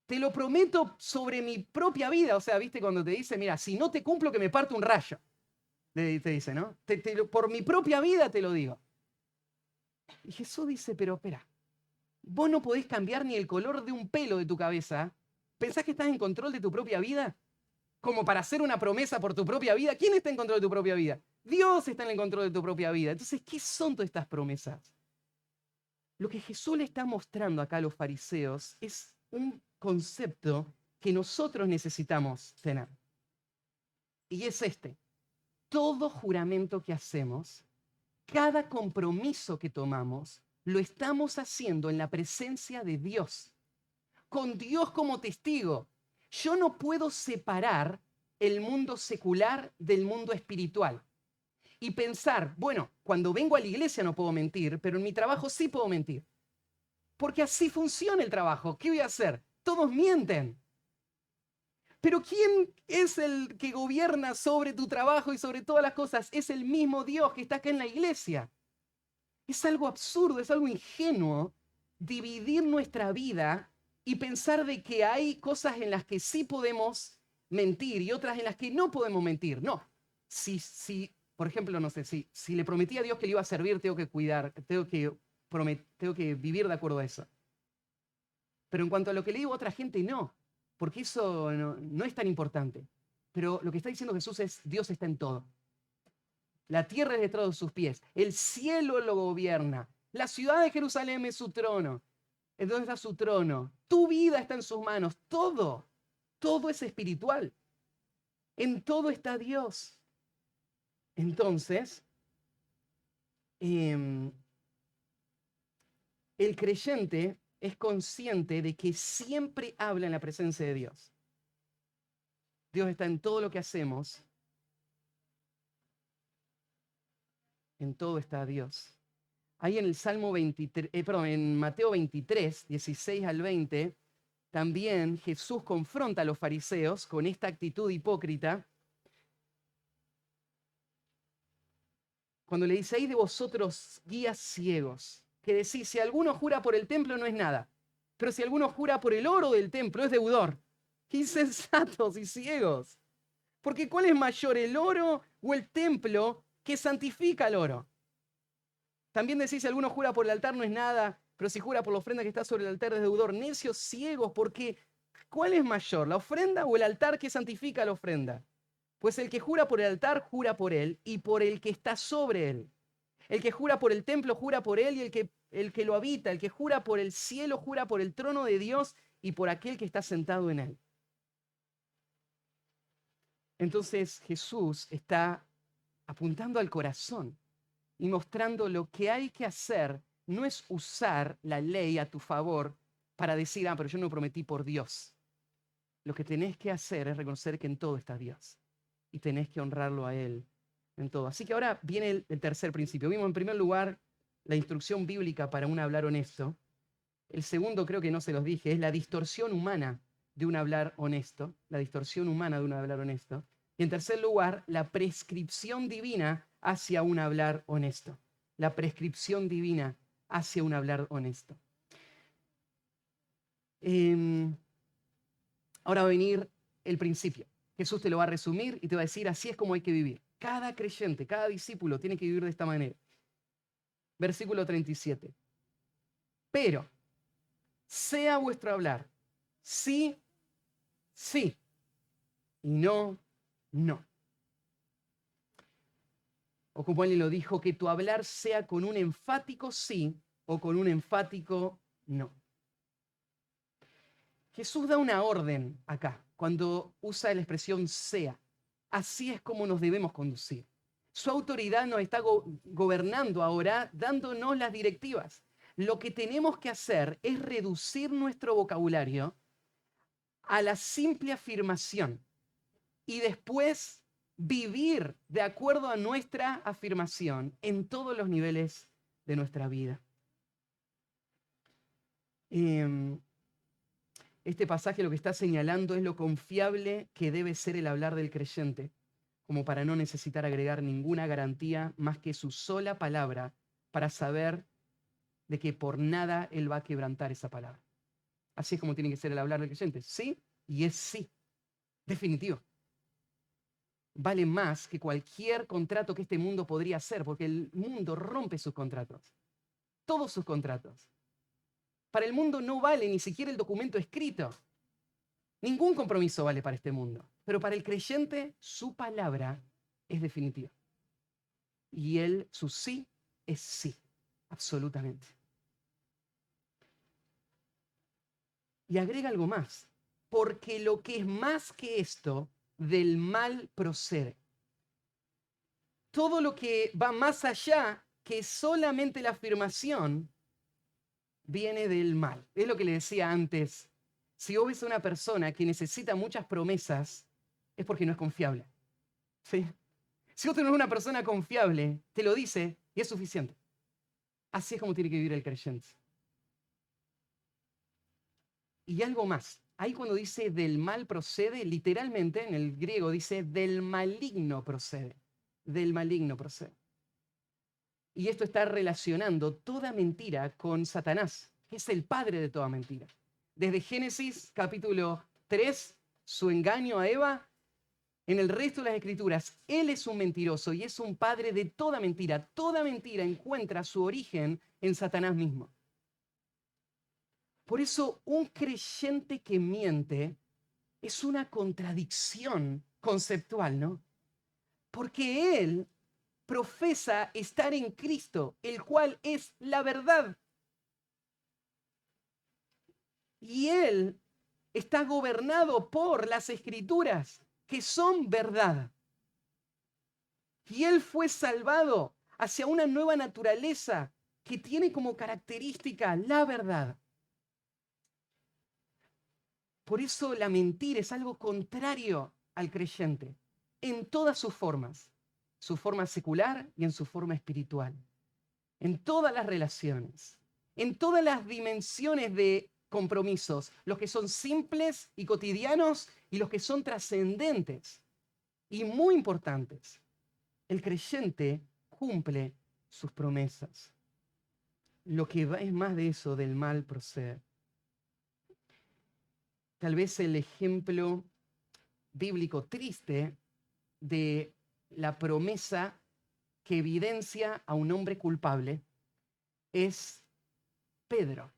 Te lo prometo sobre mi propia vida. O sea, viste cuando te dice, mira, si no te cumplo que me parte un rayo. Te dice, ¿no? Por mi propia vida te lo digo. Y Jesús dice, pero espera, vos no podés cambiar ni el color de un pelo de tu cabeza. ¿Pensás que estás en control de tu propia vida? Como para hacer una promesa por tu propia vida. ¿Quién está en control de tu propia vida? Dios está en el control de tu propia vida. Entonces, ¿qué son todas estas promesas? Lo que Jesús le está mostrando acá a los fariseos es un concepto que nosotros necesitamos tener. Y es este. Todo juramento que hacemos, cada compromiso que tomamos, lo estamos haciendo en la presencia de Dios, con Dios como testigo. Yo no puedo separar el mundo secular del mundo espiritual y pensar, bueno, cuando vengo a la iglesia no puedo mentir, pero en mi trabajo sí puedo mentir. Porque así funciona el trabajo. ¿Qué voy a hacer? Todos mienten. Pero ¿quién es el que gobierna sobre tu trabajo y sobre todas las cosas? Es el mismo Dios que está acá en la iglesia. Es algo absurdo, es algo ingenuo dividir nuestra vida y pensar de que hay cosas en las que sí podemos mentir y otras en las que no podemos mentir. No. Si por ejemplo, no sé, si le prometí a Dios que le iba a servir, tengo que cuidar, tengo que vivir de acuerdo a eso. Pero en cuanto a lo que le digo a otra gente, no, porque eso no es tan importante. Pero lo que está diciendo Jesús es, Dios está en todo. La tierra es detrás de sus pies. El cielo lo gobierna. La ciudad de Jerusalén es su trono. ¿En dónde está su trono? Tu vida está en sus manos. Todo es espiritual. En todo está Dios. Entonces, el creyente es consciente de que siempre habla en la presencia de Dios. Dios está en todo lo que hacemos. En todo está Dios. Ahí en el Salmo 23, en Mateo 23, 16 al 20, también Jesús confronta a los fariseos con esta actitud hipócrita. Cuando le dice, hay de vosotros guías ciegos, que decís, si alguno jura por el templo no es nada, pero si alguno jura por el oro del templo es deudor. ¡Qué insensatos y ciegos! Porque ¿cuál es mayor, el oro o el templo que santifica el oro? También decís, si alguno jura por el altar no es nada, pero si jura por la ofrenda que está sobre el altar es deudor. Necios ciegos, porque ¿cuál es mayor, la ofrenda o el altar que santifica la ofrenda? Pues el que jura por el altar, jura por él y por el que está sobre él. El que jura por el templo, jura por él y el que lo habita. El que jura por el cielo, jura por el trono de Dios y por aquel que está sentado en él. Entonces Jesús está apuntando al corazón y mostrando lo que hay que hacer. No es usar la ley a tu favor para decir, pero yo no prometí por Dios. Lo que tenés que hacer es reconocer que en todo está Dios y tenés que honrarlo a Él en todo. Así que ahora viene el tercer principio. Vimos en primer lugar la instrucción bíblica para un hablar honesto. El segundo, creo que no se los dije, es la distorsión humana de un hablar honesto. La distorsión humana de un hablar honesto. Y en tercer lugar, la prescripción divina hacia un hablar honesto. La prescripción divina hacia un hablar honesto. Ahora va a venir el principio. Jesús te lo va a resumir y te va a decir, así es como hay que vivir. Cada creyente, cada discípulo tiene que vivir de esta manera. Versículo 37. Pero, sea vuestro hablar, sí, sí, y no, no. O como él lo dijo, que tu hablar sea con un enfático sí o con un enfático no. Jesús da una orden acá, cuando usa la expresión sea. Así es como nos debemos conducir. Su autoridad nos está gobernando ahora, dándonos las directivas. Lo que tenemos que hacer es reducir nuestro vocabulario a la simple afirmación y después vivir de acuerdo a nuestra afirmación en todos los niveles de nuestra vida. Este pasaje lo que está señalando es lo confiable que debe ser el hablar del creyente, como para no necesitar agregar ninguna garantía más que su sola palabra para saber de que por nada él va a quebrantar esa palabra. Así es como tiene que ser el hablar del creyente. Sí, y es sí. Definitivo. Vale más que cualquier contrato que este mundo podría hacer, porque el mundo rompe sus contratos. Todos sus contratos. Para el mundo no vale ni siquiera el documento escrito. Ningún compromiso vale para este mundo. Pero para el creyente, su palabra es definitiva. Y su sí es sí, absolutamente. Y agrega algo más. Porque lo que es más que esto, del mal procede. Todo lo que va más allá que solamente la afirmación viene del mal. Es lo que le decía antes Si vos ves a una persona que necesita muchas promesas, es porque no es confiable. ¿Sí? Si vos tenés una persona confiable, te lo dice y es suficiente. Así es como tiene que vivir el creyente. Y algo más. Ahí cuando dice del mal procede, literalmente en el griego dice del maligno procede. Del maligno procede. Y esto está relacionando toda mentira con Satanás, que es el padre de toda mentira. Desde Génesis capítulo 3, su engaño a Eva, en el resto de las escrituras, él es un mentiroso y es un padre de toda mentira. Toda mentira encuentra su origen en Satanás mismo. Por eso un creyente que miente es una contradicción conceptual, ¿no? Porque él profesa estar en Cristo, el cual es la verdad. Y él está gobernado por las escrituras, que son verdad. Y él fue salvado hacia una nueva naturaleza que tiene como característica la verdad. Por eso la mentira es algo contrario al creyente, en todas sus formas, su forma secular y en su forma espiritual, en todas las relaciones, en todas las dimensiones de compromisos, los que son simples y cotidianos y los que son trascendentes y muy importantes. El creyente cumple sus promesas. Lo que va es más de eso, del mal proceder. Tal vez el ejemplo bíblico triste de la promesa que evidencia a un hombre culpable es Pedro.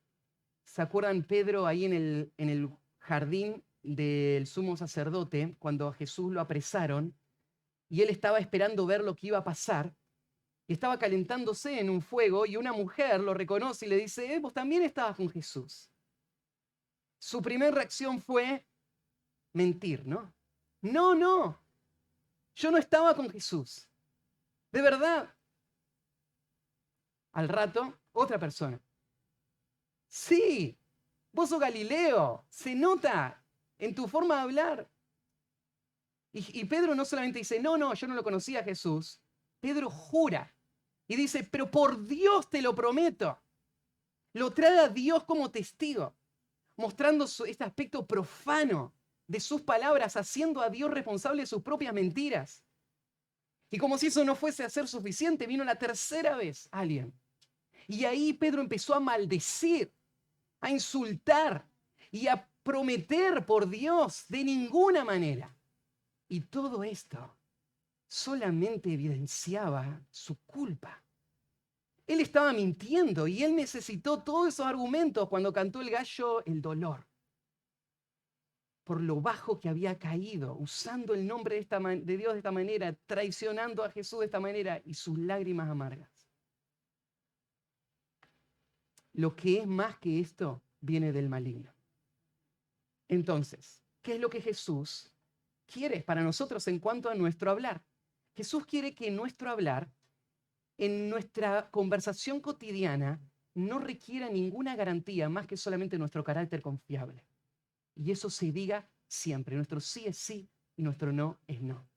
¿Se acuerdan Pedro ahí en el jardín del sumo sacerdote cuando a Jesús lo apresaron y él estaba esperando ver lo que iba a pasar? Y estaba calentándose en un fuego y una mujer lo reconoce y le dice, vos también estabas con Jesús. Su primera reacción fue mentir, ¿no? No, no, yo no estaba con Jesús. De verdad. Al rato, otra persona. Sí, vos sos Galileo, se nota en tu forma de hablar. Y Pedro no solamente dice, no, no, yo no lo conocía a Jesús. Pedro jura y dice, pero por Dios te lo prometo. Lo trae a Dios como testigo, mostrando este aspecto profano de sus palabras, haciendo a Dios responsable de sus propias mentiras. Y como si eso no fuese a ser suficiente, vino la tercera vez alguien. Y ahí Pedro empezó a maldecir, a insultar y a prometer por Dios de ninguna manera. Y todo esto solamente evidenciaba su culpa. Él estaba mintiendo y él necesitó todos esos argumentos cuando cantó el gallo, el dolor. Por lo bajo que había caído, usando el nombre de Dios de esta manera, traicionando a Jesús de esta manera y sus lágrimas amargas. Lo que es más que esto viene del maligno. Entonces, ¿qué es lo que Jesús quiere para nosotros en cuanto a nuestro hablar? Jesús quiere que nuestro hablar, en nuestra conversación cotidiana, no requiera ninguna garantía más que solamente nuestro carácter confiable. Y eso se diga siempre. Nuestro sí es sí y nuestro no es no.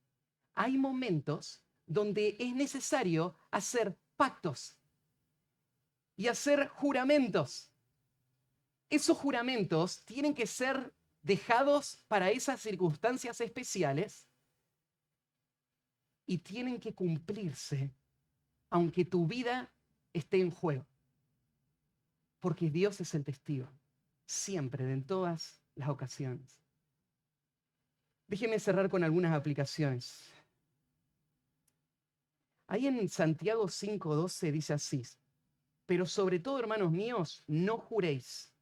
Hay momentos donde es necesario hacer pactos y hacer juramentos. Esos juramentos tienen que ser dejados para esas circunstancias especiales y tienen que cumplirse aunque tu vida esté en juego. Porque Dios es el testigo, siempre, en todas las ocasiones. Déjenme cerrar con algunas aplicaciones. Ahí en Santiago 5:12 dice así, pero sobre todo, hermanos míos, no juréis,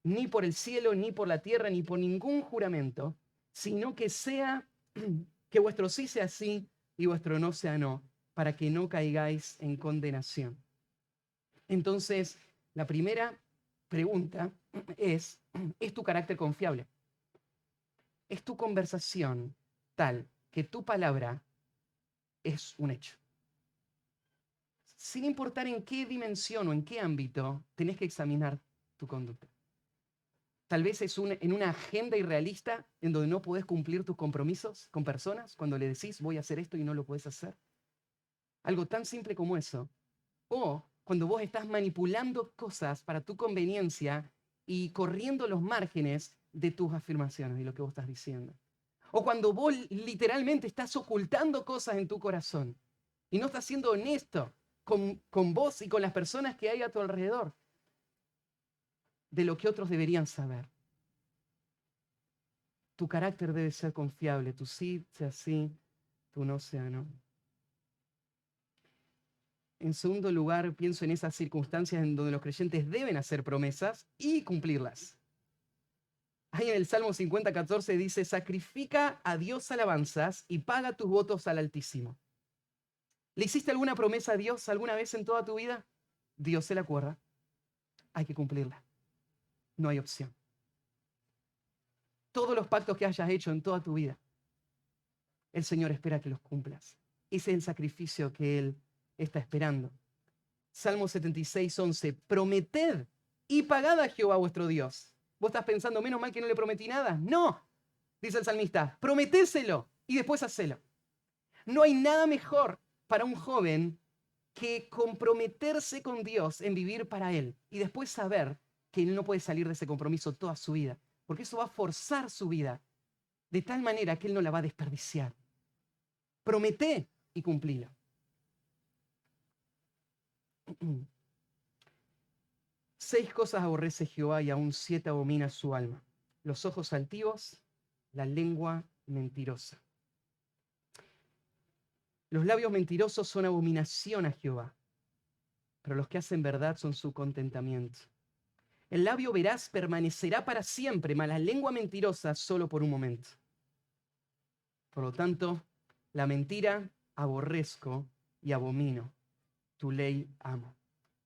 ni por el cielo, ni por la tierra, ni por ningún juramento, sino que sea que vuestro sí sea sí y vuestro no sea no, para que no caigáis en condenación. Entonces, la primera pregunta ¿es tu carácter confiable? ¿Es tu conversación tal que tu palabra es un hecho? Sin importar en qué dimensión o en qué ámbito, tenés que examinar tu conducta. Tal vez es en una agenda irrealista en donde no podés cumplir tus compromisos con personas cuando le decís voy a hacer esto y no lo podés hacer. Algo tan simple como eso. O cuando vos estás manipulando cosas para tu conveniencia y corriendo los márgenes de tus afirmaciones y lo que vos estás diciendo. O cuando vos literalmente estás ocultando cosas en tu corazón y no estás siendo honesto con vos y con las personas que hay a tu alrededor de lo que otros deberían saber. Tu carácter debe ser confiable, tu sí sea sí, tu no sea no. En segundo lugar, pienso en esas circunstancias en donde los creyentes deben hacer promesas y cumplirlas. Ahí en el Salmo 50:14 dice, sacrifica a Dios alabanzas y paga tus votos al Altísimo. ¿Le hiciste alguna promesa a Dios alguna vez en toda tu vida? Dios se la acuerda. Hay que cumplirla. No hay opción. Todos los pactos que hayas hecho en toda tu vida, el Señor espera que los cumplas. Ese es el sacrificio que Él está esperando. Salmo 76:11, prometed y pagad a Jehová vuestro Dios. ¿Vos estás pensando, menos mal que no le prometí nada? No, dice el salmista, prometéselo y después hacelo. No hay nada mejor para un joven que comprometerse con Dios en vivir para Él y después saber que Él no puede salir de ese compromiso toda su vida, porque eso va a forzar su vida de tal manera que Él no la va a desperdiciar. Prometé y cumplilo. 6 cosas aborrece Jehová y aún 7 abomina su alma. Los ojos altivos, la lengua mentirosa. Los labios mentirosos son abominación a Jehová, pero los que hacen verdad son su contentamiento. El labio veraz permanecerá para siempre, mas la lengua mentirosa solo por un momento. Por lo tanto, la mentira aborrezco y abomino, tu ley amo.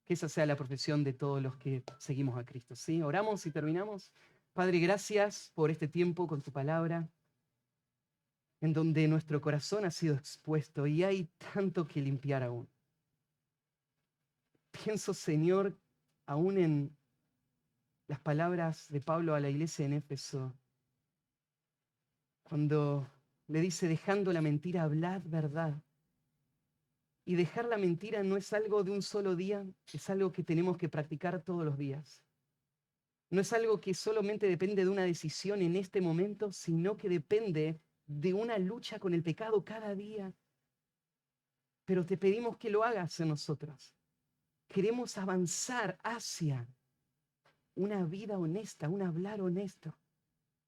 Que esa sea la profesión de todos los que seguimos a Cristo. ¿Sí? Oramos y terminamos. Padre, gracias por este tiempo con tu palabra, en donde nuestro corazón ha sido expuesto y hay tanto que limpiar aún. Pienso, Señor, aún en las palabras de Pablo a la iglesia en Éfeso, cuando le dice, dejando la mentira, hablad verdad. Y dejar la mentira no es algo de un solo día, es algo que tenemos que practicar todos los días. No es algo que solamente depende de una decisión en este momento, sino que depende de una lucha con el pecado cada día. Pero te pedimos que lo hagas en nosotros. Queremos avanzar hacia una vida honesta, un hablar honesto.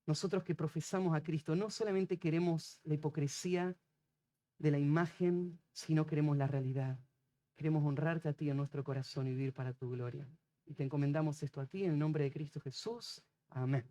Nosotros que profesamos a Cristo, no solamente queremos la hipocresía de la imagen, sino queremos la realidad. Queremos honrarte a ti en nuestro corazón y vivir para tu gloria. Y te encomendamos esto a ti en el nombre de Cristo Jesús. Amén.